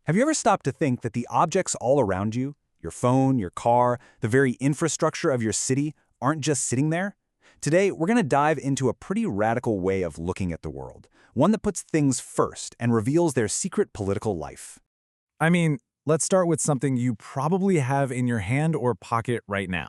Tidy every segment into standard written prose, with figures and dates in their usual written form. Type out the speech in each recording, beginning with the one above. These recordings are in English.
Have you ever stopped to think that the objects all around you, your phone, your car, the very infrastructure of your city, aren't just sitting there? Today, we're going to dive into a pretty radical way of looking at the world, one that puts things first and reveals their secret political life. I mean, let's start with something you probably have in your hand or pocket right now.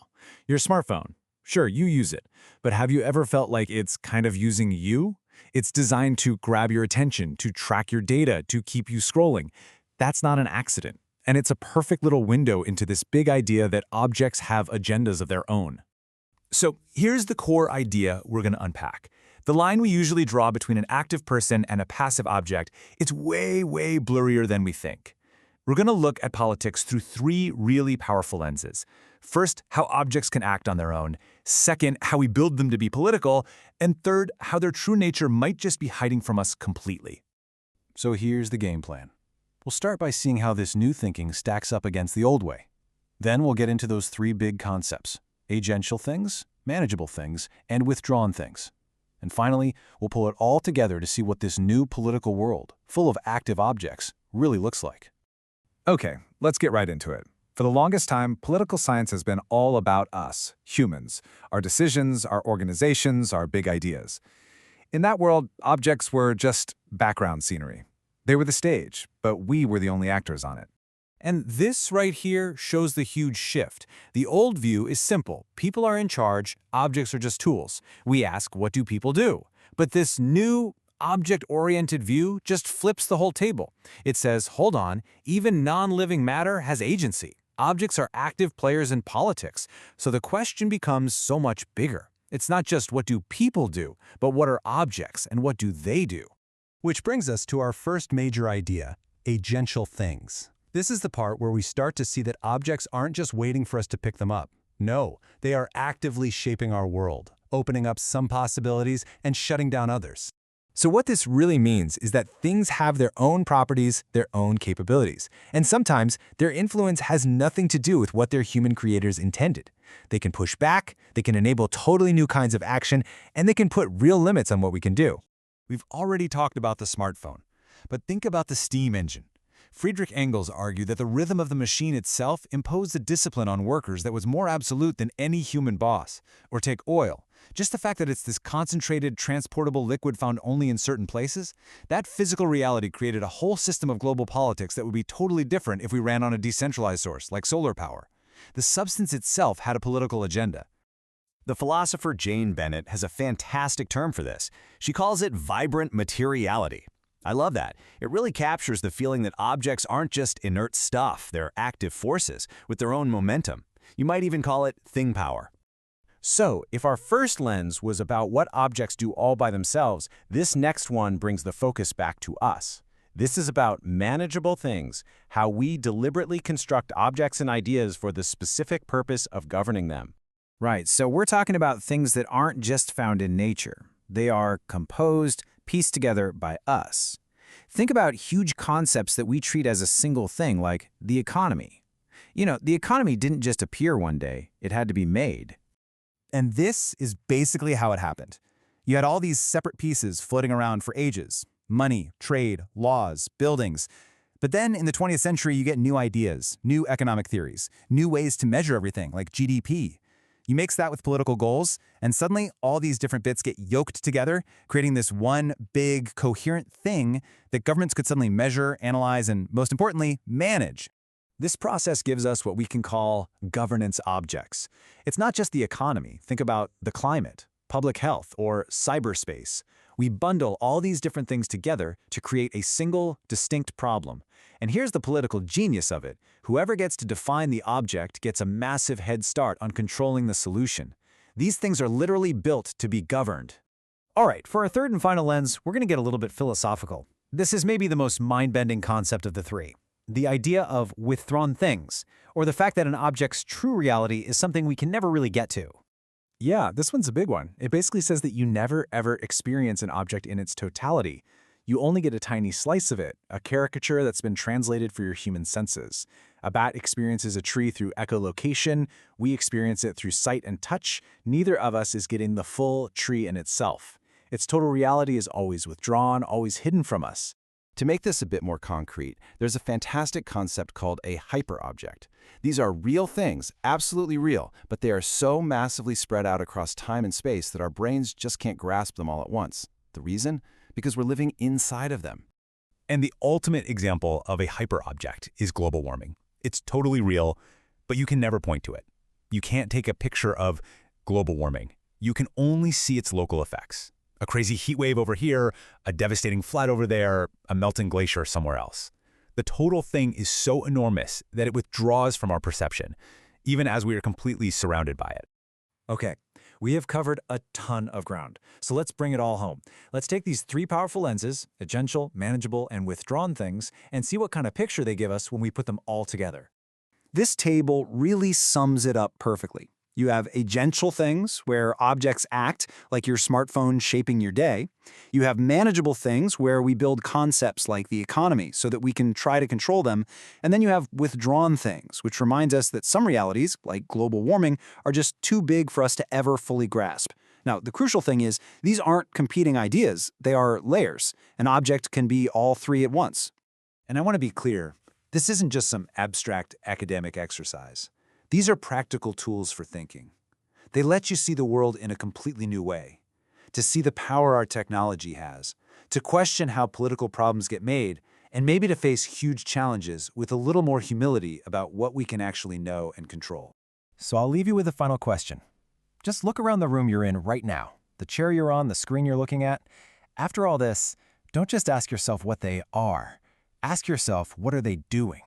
Your smartphone. Sure, you use it, but have you ever felt like it's kind of using you? It's designed to grab your attention, to track your data, to keep you scrolling. That's not an accident, and it's a perfect little window into this big idea that objects have agendas of their own. So here's the core idea we're going to unpack. The line we usually draw between an active person and a passive object, it's way, way blurrier than we think. We're going to look at politics through three really powerful lenses. First, how objects can act on their own. Second, how we build them to be political. And third, how their true nature might just be hiding from us completely. So here's the game plan. We'll start by seeing how this new thinking stacks up against the old way. Then we'll get into those three big concepts: agential things, manageable things, and withdrawn things. And finally, we'll pull it all together to see what this new political world, full of active objects, really looks like. Okay, let's get right into it. For the longest time, political science has been all about us, humans, our decisions, our organizations, our big ideas. In that world, objects were just background scenery. They were the stage, but we were the only actors on it. And this right here shows the huge shift. The old view is simple. People are in charge, objects are just tools. We ask, what do people do? But this new object-oriented view just flips the whole table. It says, hold on, even non-living matter has agency. Objects are active players in politics. So the question becomes so much bigger. It's not just what do people do, but what are objects and what do they do? Which brings us to our first major idea, agential things. This is the part where we start to see that objects aren't just waiting for us to pick them up. No, they are actively shaping our world, opening up some possibilities and shutting down others. So what this really means is that things have their own properties, their own capabilities, and sometimes their influence has nothing to do with what their human creators intended. They can push back, they can enable totally new kinds of action, and they can put real limits on what we can do. We've already talked about the smartphone, but think about the steam engine. Friedrich Engels argued that the rhythm of the machine itself imposed a discipline on workers that was more absolute than any human boss. Or take oil. Just the fact that it's this concentrated, transportable liquid found only in certain places, that physical reality created a whole system of global politics that would be totally different if we ran on a decentralized source, like solar power. The substance itself had a political agenda. The philosopher Jane Bennett has a fantastic term for this. She calls it vibrant materiality. I love that. It really captures the feeling that objects aren't just inert stuff, they're active forces with their own momentum. You might even call it thing power. So, if our first lens was about what objects do all by themselves, this next one brings the focus back to us. This is about manageable things, how we deliberately construct objects and ideas for the specific purpose of governing them. Right, so we're talking about things that aren't just found in nature. They are composed, pieced together by us. Think about huge concepts that we treat as a single thing, like the economy. You know, the economy didn't just appear one day, it had to be made. And this is basically how it happened. You had all these separate pieces floating around for ages: money, trade, laws, buildings. But then in the 20th century, you get new ideas, new economic theories, new ways to measure everything, like GDP. You mix that with political goals, and suddenly all these different bits get yoked together, creating this one big, coherent thing that governments could suddenly measure, analyze, and most importantly, manage. This process gives us what we can call governance objects. It's not just the economy. Think about the climate, public health, or cyberspace. We bundle all these different things together to create a single, distinct problem. And here's the political genius of it. Whoever gets to define the object gets a massive head start on controlling the solution. These things are literally built to be governed. All right, for our third and final lens, we're going to get a little bit philosophical. This is maybe the most mind-bending concept of the three. The idea of withdrawn things, or the fact that an object's true reality is something we can never really get to. Yeah, this one's a big one. It basically says that you never, ever experience an object in its totality. You only get a tiny slice of it, a caricature that's been translated for your human senses. A bat experiences a tree through echolocation. We experience it through sight and touch. Neither of us is getting the full tree in itself. Its total reality is always withdrawn, always hidden from us. To make this a bit more concrete, there's a fantastic concept called a hyperobject. These are real things, absolutely real, but they are so massively spread out across time and space that our brains just can't grasp them all at once. The reason? Because we're living inside of them. And the ultimate example of a hyperobject is global warming. It's totally real, but you can never point to it. You can't take a picture of global warming. You can only see its local effects. A crazy heat wave over here, a devastating flood over there, a melting glacier somewhere else. The total thing is so enormous that it withdraws from our perception, even as we are completely surrounded by it. Okay, we have covered a ton of ground, so let's bring it all home. Let's take these three powerful lenses, agential, manageable, and withdrawn things, and see what kind of picture they give us when we put them all together. This table really sums it up perfectly. You have agential things, where objects act like your smartphone shaping your day. You have manageable things, where we build concepts like the economy so that we can try to control them. And then you have withdrawn things, which reminds us that some realities, like global warming, are just too big for us to ever fully grasp. Now, the crucial thing is, these aren't competing ideas, they are layers. An object can be all three at once. And I want to be clear, this isn't just some abstract academic exercise. These are practical tools for thinking. They let you see the world in a completely new way, to see the power our technology has, to question how political problems get made, and maybe to face huge challenges with a little more humility about what we can actually know and control. So I'll leave you with a final question. Just look around the room you're in right now, the chair you're on, the screen you're looking at. After all this, don't just ask yourself what they are. Ask yourself, what are they doing?